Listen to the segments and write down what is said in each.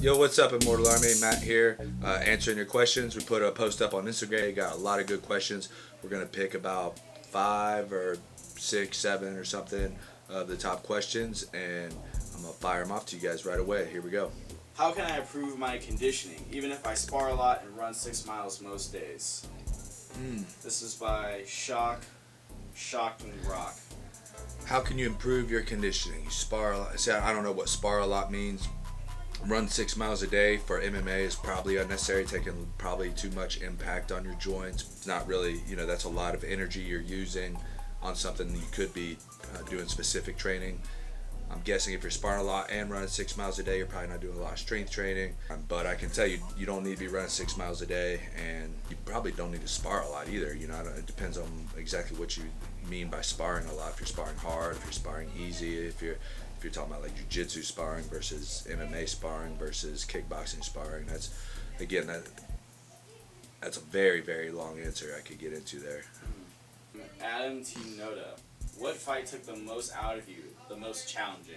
Yo, what's up, Immortal Army? Matt here, answering your questions. We put a post up on Instagram. Got a lot of good questions. We're gonna pick about 5 or 6, 7 or something of the top questions, and I'm gonna fire them off to you guys right away. Here we go. How can I improve my conditioning, even if I spar a lot and run 6 miles most days? This is by Shocked and Rock. How can you improve your conditioning? You spar a lot. See, I don't know what spar a lot means. Run 6 miles a day for MMA is probably unnecessary, taking probably too much impact on your joints. It's not really, that's a lot of energy you're using on something you could be doing specific training. I'm guessing if you're sparring a lot and running 6 miles a day, you're probably not doing a lot of strength training. But I can tell you, you don't need to be running 6 miles a day, and you probably don't need to spar a lot either. It depends on exactly what you mean by sparring a lot. If you're sparring hard, if you're sparring easy, if you're talking about like jiu-jitsu sparring versus MMA sparring versus kickboxing sparring. That's a very, very long answer I could get into there. Adam T. Noda. What fight took the most out of you, the most challenging?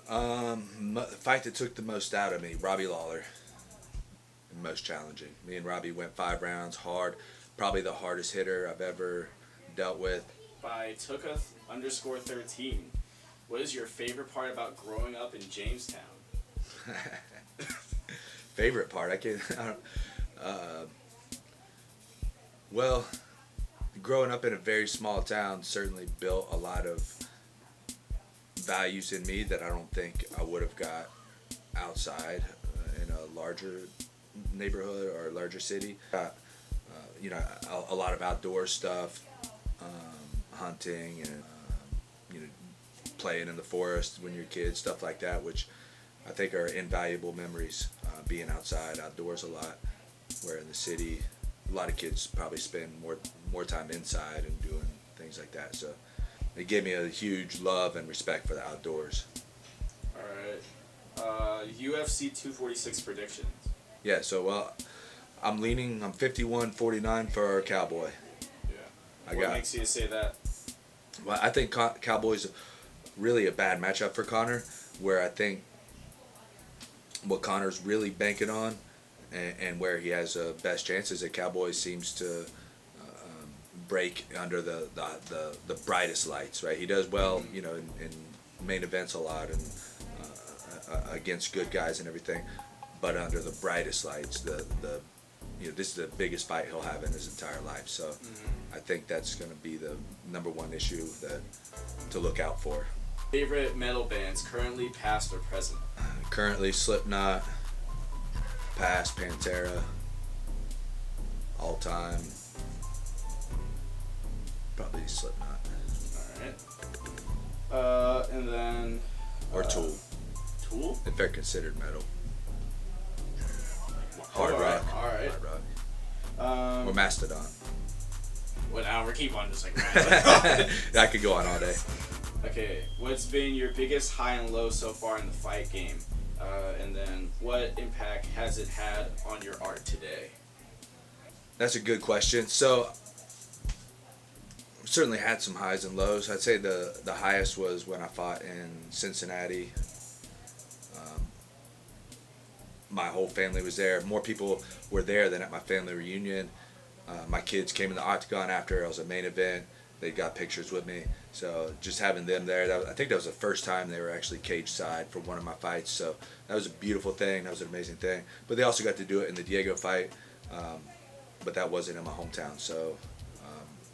The fight that took the most out of me, Robbie Lawler. The most challenging. Me and Robbie went 5 rounds, hard. Probably the hardest hitter I've ever dealt with. By Tooketh_13. What is your favorite part about growing up in Jamestown? Favorite part? Well, growing up in a very small town certainly built a lot of values in me that I don't think I would have got outside in a larger neighborhood or a larger city. A lot of outdoor stuff, hunting and playing in the forest when you're a kid, stuff like that, which I think are invaluable memories. Being outside, outdoors a lot, where in the city, a lot of kids probably spend more time inside and doing things like that. So it gave me a huge love and respect for the outdoors. All right. UFC 246 predictions. Yeah, so I'm 51-49 for Cowboy. Yeah. What makes you say that? Well, I think Cowboy's really a bad matchup for Conor, where I think what Conor's really banking on and where he has best chances at Cowboy seems to break under the brightest lights, right? He does well, in main events a lot and against good guys and everything, but under the brightest lights, this is the biggest fight he'll have in his entire life. So I think that's going to be the number one issue to look out for. Favorite metal bands, currently, past, or present? Currently, Slipknot, past, Pantera, all time, probably Slipknot. Alright. And then... Or Tool. Tool? If they're considered metal. Hard rock. Alright. Hard rock. Or Mastodon. Well, now we're keep on just like... I could go on all day. Okay, what's been your biggest high and low so far in the fight game? And then what impact has it had on your art today? That's a good question. So, I've certainly had some highs and lows. I'd say the highest was when I fought in Cincinnati. My whole family was there. More people were there than at my family reunion. My kids came in the octagon after. I was a main event. They got pictures with me. So just having them there, I think that was the first time they were actually cage side for one of my fights. So that was a beautiful thing. That was an amazing thing. But they also got to do it in the Diego fight. But that wasn't in my hometown. So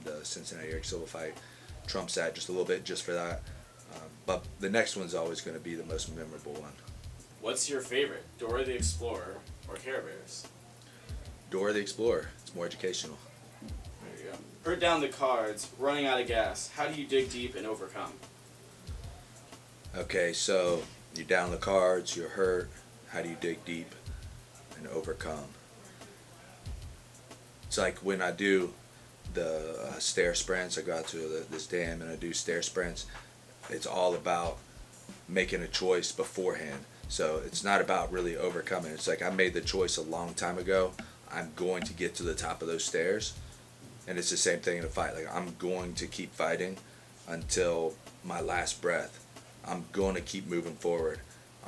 the Cincinnati Eric Silva fight trumps that just a little bit just for that. But the next one's always going to be the most memorable one. What's your favorite, Dora the Explorer or Care Bears? Dora the Explorer. It's more educational. There you go. Hurt down the cards, running out of gas. How do you dig deep and overcome? Okay, so you're down the cards, you're hurt. How do you dig deep and overcome? It's like when I do the stair sprints, I go out to this dam and I do stair sprints. It's all about making a choice beforehand. So it's not about really overcoming. It's like I made the choice a long time ago. I'm going to get to the top of those stairs. And it's the same thing in a fight. Like I'm going to keep fighting until my last breath. I'm going to keep moving forward.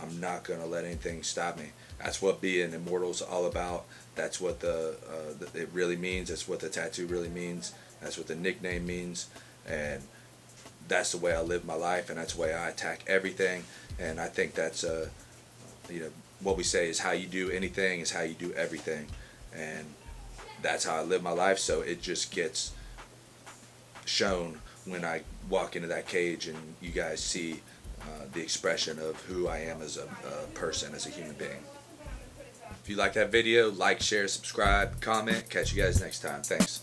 I'm not gonna let anything stop me. That's what being Immortal's all about. That's what it really means. That's what the tattoo really means. That's what the nickname means, and that's the way I live my life, and that's the way I attack everything. And I think that's what we say is how you do anything is how you do everything, and that's how I live my life. So it just gets shown when I walk into that cage and you guys see the expression of who I am as a person, as a human being. If you like that video, like, share, subscribe, comment. Catch you guys next time. Thanks.